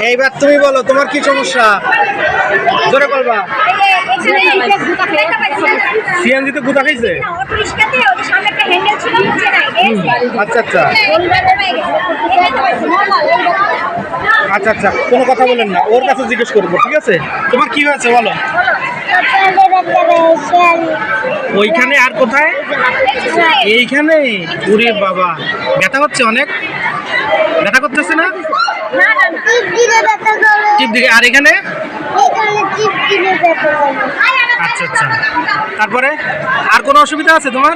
এইবার তুমি বলো তোমার কি সমস্যা, জোরে বলবা। সিএনজিতে গুতা খাইছে? আচ্ছা আচ্ছা আচ্ছা আচ্ছা, কোনো কথা বলেন না, ওর কাছে জিজ্ঞেস করবো, ঠিক আছে? তোমার কি হয়েছে বলো। ওইখানে আর কোথায়? এইখানে? ওরে বাবা, ব্যথা হচ্ছে অনেক? ব্যথা করতেছে না? টিপ দিকে। আর এখানে? আচ্ছা আচ্ছা, তারপরে আর কোনো অসুবিধা আছে তোমার?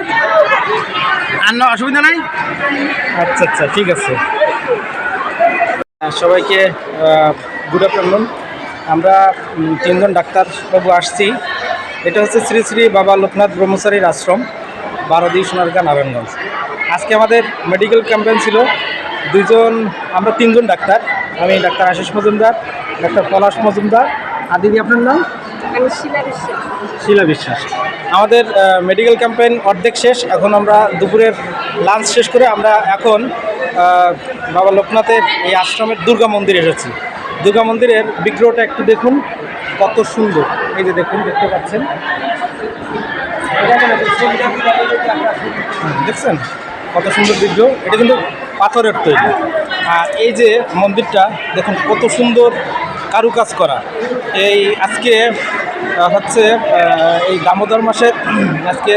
আর অসুবিধা নাই? আচ্ছা আচ্ছা, ঠিক আছে। সবাইকে গুড আফটারনুন। আমরা তিনজন ডাক্তারবাবু আসছি। এটা হচ্ছে শ্রী শ্রী বাবা লোকনাথ ব্রহ্মচারীর আশ্রম, 12 সোনারগাঁ, নারায়ণগঞ্জ। আজকে আমাদের মেডিকেল ক্যাম্পেইন ছিল। আমরা তিনজন ডাক্তার। আমি ডাক্তার আশিস মজুমদার, ডাক্তার পলাশ মজুমদার। আর দিদি আপনার নাম? শিলা বিশ্বাস। আমাদের মেডিকেল ক্যাম্পেইন অর্ধেক শেষ। এখন আমরা দুপুরের লাঞ্চ শেষ করে আমরা এখন বাবা লোকনাথের এই আশ্রমের দুর্গা মন্দির এসেছি। দুর্গা মন্দিরের বিগ্রহটা একটু দেখুন, কত সুন্দর। এই যে দেখুন, দেখতে পাচ্ছেন, দেখছেন কত সুন্দর বিগ্রহ। এটা কিন্তু পাথরের তৈরি। আর এই যে মন্দিরটা দেখুন কত সুন্দর কারুকাজ করা। এই আজকে হচ্ছে এই দামোদর মাসের আজকে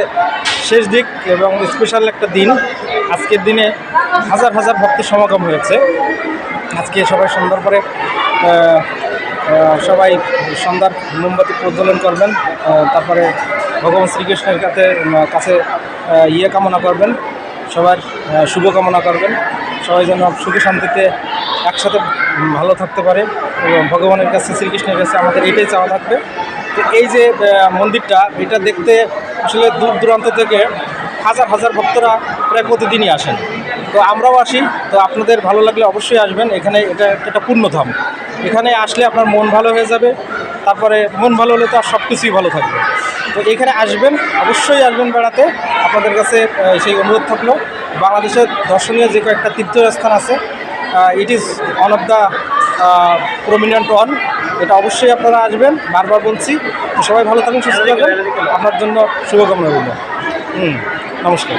শেষ দিক এবং স্পেশাল একটা দিন। আজকের দিনে হাজার হাজার ভক্তের সমাগম হয়েছে। আজকে সবাই সন্ধ্যার পরে সবাই সন্ধ্যার মোমবাতি প্রজ্বলন করবেন, তারপরে ভগবান শ্রীকৃষ্ণের কাছে কামনা করবেন, সবার শুভকামনা করবেন, সবাই যেন সুখে শান্তিতে একসাথে ভালো থাকতে পারে এবং ভগবানের কাছে, শ্রীকৃষ্ণের কাছে আমাদের এটাই চাওয়া থাকবে। তো এই যে মন্দিরটা, এটা দেখতে আসলে দূর দূরান্ত থেকে হাজার হাজার ভক্তরা প্রায় প্রতিদিনই আসেন। তো আমরাও আসি। তো আপনাদের ভালো লাগলে অবশ্যই আসবেন। এখানে এটা একটা পূর্ণধাম। এখানে আসলে আপনার মন ভালো হয়ে যাবে। তারপরে মন ভালো হলে তো আর সব কিছুই ভালো থাকবে। তো এখানে আসবেন, অবশ্যই আসবেন বেড়াতে। আপনাদের কাছে সেই অনুরোধ থাকলো। বাংলাদেশের দর্শনীয় যে কয়েকটা তীর্থস্থান আছে, it is one of the prominent one. এটা অবশ্যই আপনারা আসবেন, বারবার বলছি। তো সবাই ভালো থাকুন, সুস্থ থাকুন। আপনার জন্য শুভকামনা রইল। নমস্কার।